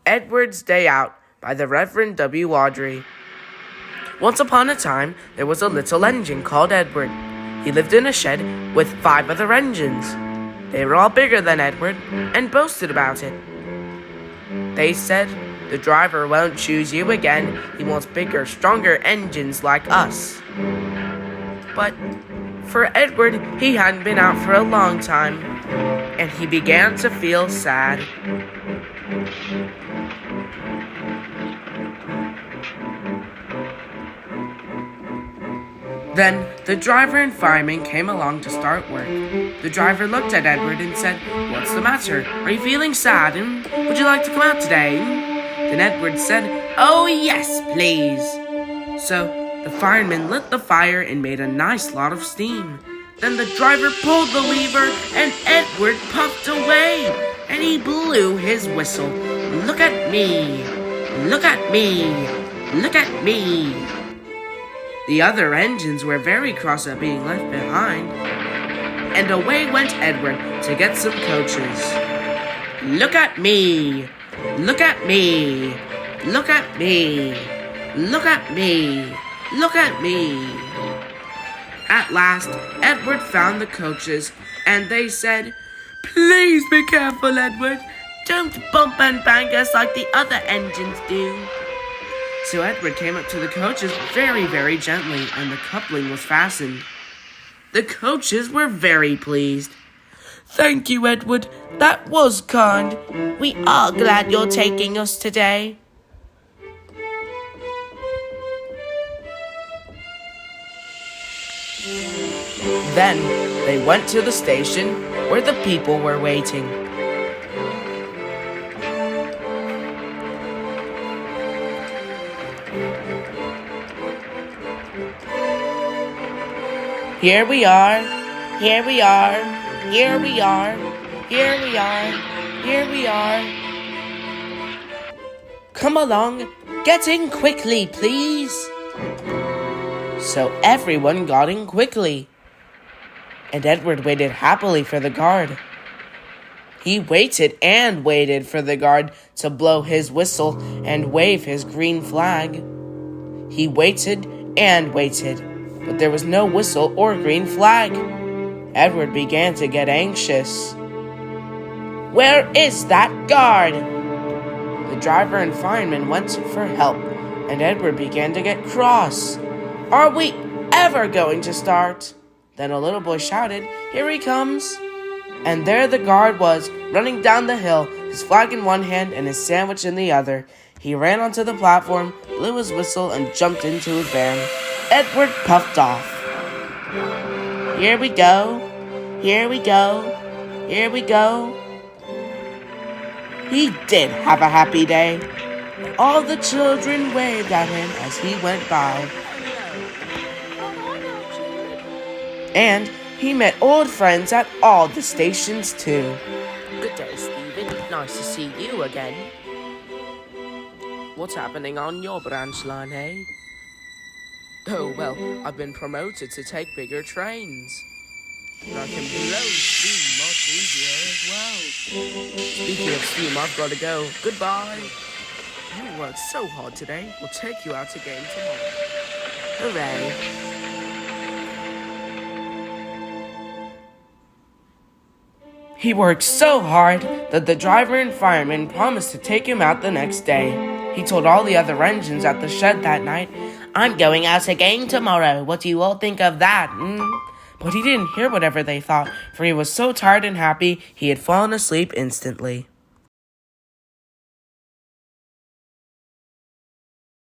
Edward's Day Out by the Reverend W. Awdry. Once upon a time, there was a little engine called Edward. He lived in a shed with 5 other engines. They were all bigger than Edward and boasted about it. They said, "The driver won't choose you again. He wants bigger, stronger engines like us." But for Edward, he hadn't been out for a long time, and he began to feel sad. Then, the driver and fireman came along to start work. The driver looked at Edward and said, "What's the matter? Are you feeling sad? Would you like to come out today?" Then Edward said, "Oh yes, please." So, the fireman lit the fire and made a nice lot of steam. Then the driver pulled the lever and Edward puffed away, and he blew his whistle. "Look at me! Look at me! Look at me!" The other engines were very cross at being left behind, and away went Edward to get some coaches. "Look at me! Look at me! Look at me! Look at me! Look at me!" At last, Edward found the coaches, and they said, "Please be careful, Edward. Don't bump and bang us like the other engines do." So Edward came up to the coaches very, very gently, and the coupling was fastened. The coaches were very pleased. "Thank you, Edward. That was kind. We are glad you're taking us today." Then they went to the station where the people were waiting. "Here we are, here we are, here we are, here we are, here we are. Come along, get in quickly, please." So everyone got in quickly, and Edward waited happily for the guard. He waited and waited for the guard to blow his whistle and wave his green flag. He waited and waited, but there was no whistle or green flag. Edward began to get anxious. "Where is that guard?" The driver and fireman went for help, and Edward began to get cross. "Are we ever going to start?" Then a little boy shouted, "Here he comes!" And there the guard was, running down the hill, his flag in one hand and his sandwich in the other. He ran onto the platform, blew his whistle, and jumped into his van. Edward puffed off. "Here we go, here we go, here we go." He did have a happy day. All the children waved at him as he went by. And he met old friends at all the stations too. "Good day, Stephen. Nice to see you again. What's happening on your branch line, eh?" "Oh, well, I've been promoted to take bigger trains. And I can blow steam much easier as well. Speaking of steam, I've got to go. Goodbye. You worked so hard today. We'll take you out again tomorrow." Hooray. He worked so hard that the driver and fireman promised to take him out the next day. He told all the other engines at the shed that night, "I'm going out again tomorrow. What do you all think of that?" But he didn't hear whatever they thought, for he was so tired and happy he had fallen asleep instantly.